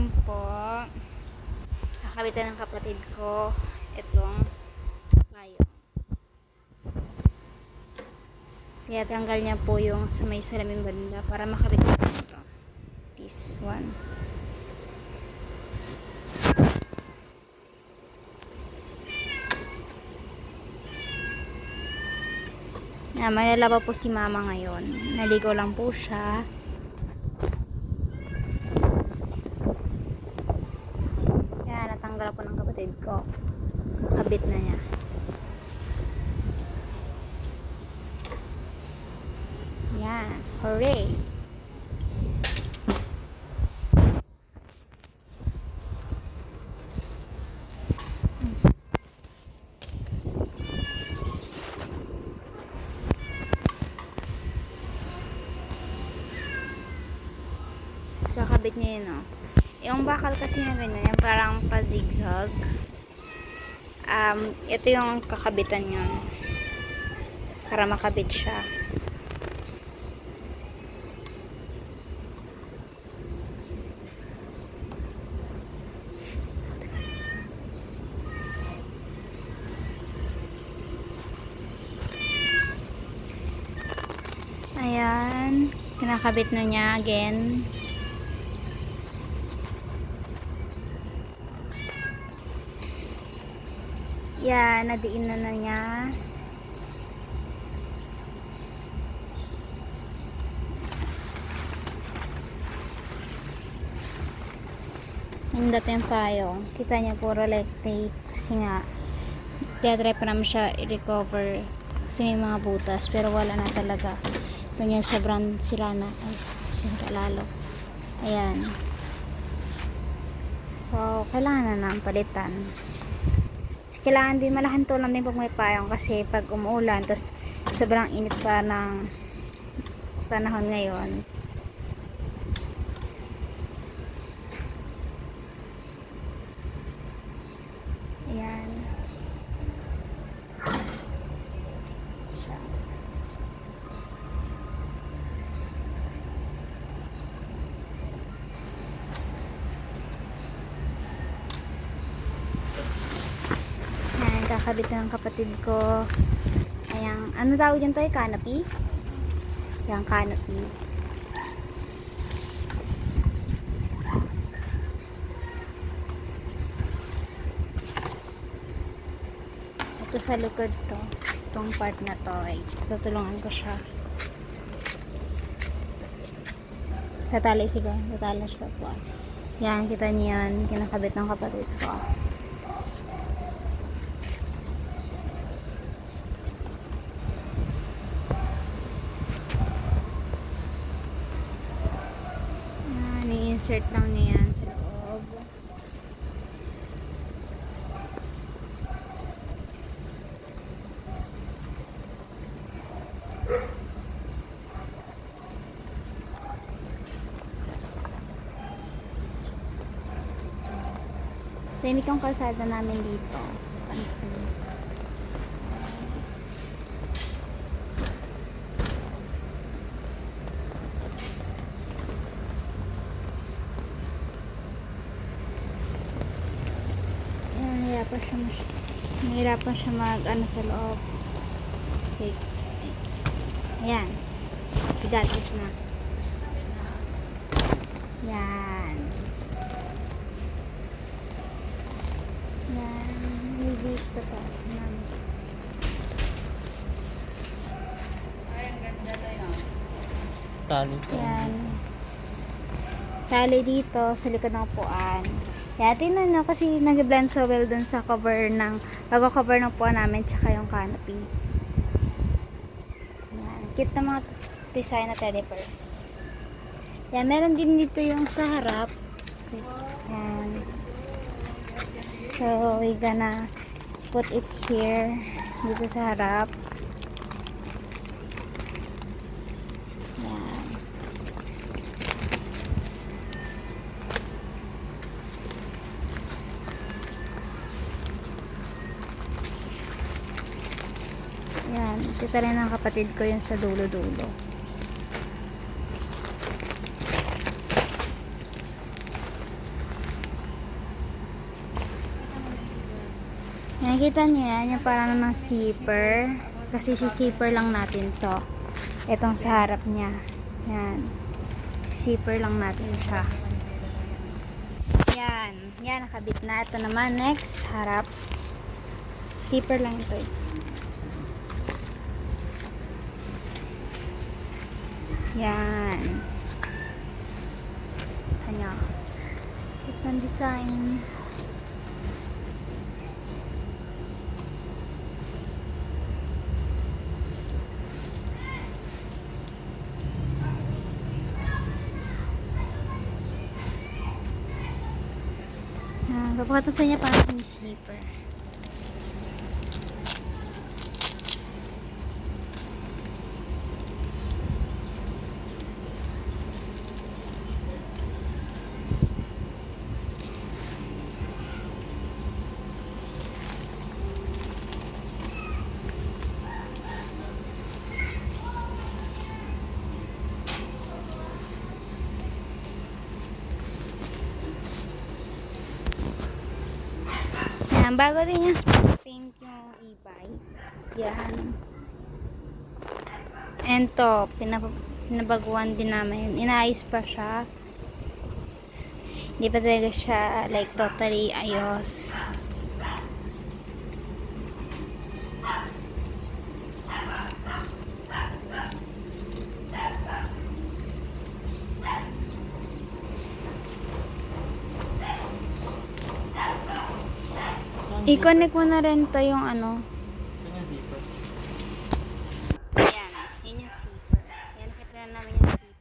Ayan po. Kakabitan ng kapatid ko itong payong. Kaya tanggal niya po yung sa may salamin banda para makabit ko ito. This one. Malalaba po si mama ngayon. Naligo lang po siya. Yan, natanggal po ng kapatid ko. Kabit na niya. Yan. Hooray! Kakabit niya yun, oh. Yung bakal kasi na ganyan, yung parang pa-zigzag. Ito yung kakabitan yun. Para makabit siya. Ayan. Kinakabit na niya again. Yan, nadiin na niya. Yung dati yung payong. Kita niya puro like tape. Kasi nga, tiyatry pa naman siya i-recover. Kasi may mga butas. Pero wala na talaga. Ganyan sa brand sila na. Ay, sila lalo. Ayan. So, kailangan na ang palitan. Kailangan din malahantulan din pag may payong kasi pag umuulan tapos sobrang init pa ng panahon ngayon. Ayan. Siya. Kakabit ng kapatid ko. Ayan, ano tawag dyan to? Canopy? Ayan, canopy. Ito sa likod to. Itong part na to. Ay, tutulungan ko siya. Tatali siya. Tatali siya po. Yan, kita niyo yan. Kinakabit ng kapatid ko. Insert lang niya yan sa loob. Tahimik ang kalsada namin dito. Pansin. Nahirapan siya mag ano sa loob. Ayan. Pigatis na. Yan. Yan. May dito pa. Tali. Yan. Tali dito sa likod ng upuan. Yan, tingnan nyo kasi nag-blend so well dun sa cover ng bago-cover ng puwan namin tsaka yung canopy. Yan, cute na mga design na teddy bears. Yan, meron din dito yung sa harap. Yan. So, we gonna put it here dito sa harap. Yan. Yan, kita rin ng kapatid ko yung sa dulo-dulo. Nakikita niyo yan, yung parang ng zipper. Kasi si-zipper lang natin to. Itong sa harap niya. Yan. Zipper lang natin siya. Yan. Yan, nakabit na. Ito naman, next, harap. Zipper lang ito eh. Yan. Kanya. Itong design. Papakatusan niya parang yung zipper. Yan, bago din yung spot paint yung e-bike. Yan. And to, pinabaguan din namin. Inaayos pa siya. Hindi pa talaga siya like totally ayos. I-connect mo na rin to yung ano. Yan. Yun yung zipper. Yan, nakita na namin yung zipper.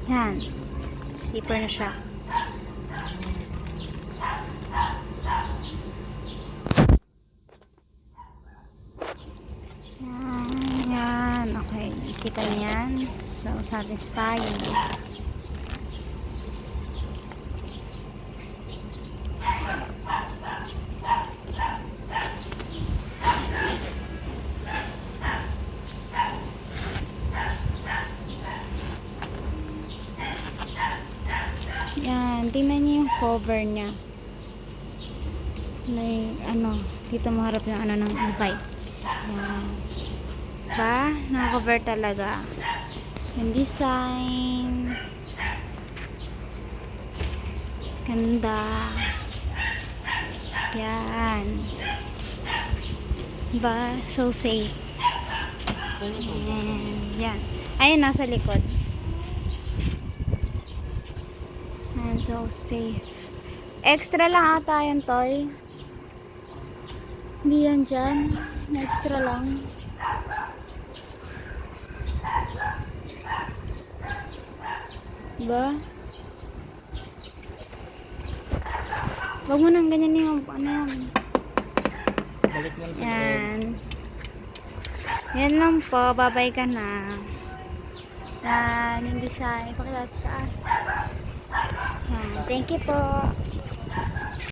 Yan. Zipper na siya. Yan. Okay. Kita niyan. So, satisfying. Yan, tingnan niyo yung cover niya. Like, ano, dito maharap yung ano ng e-bike. Yan. Ba? Naka-cover talaga. Yung design. Ganda. Yan. Ba? So safe. Yan. Ayun, nasa likod. And so safe. Extra lang ata yan, Toy. Hindi yan dyan. Extra lang. Diba? Huwag mo nang ganyan yung ano yan. Balik mo sa Yan. Yan lang po. Babay ka na. Yan. Yung design. Pakita taas. Yan. Thank you po.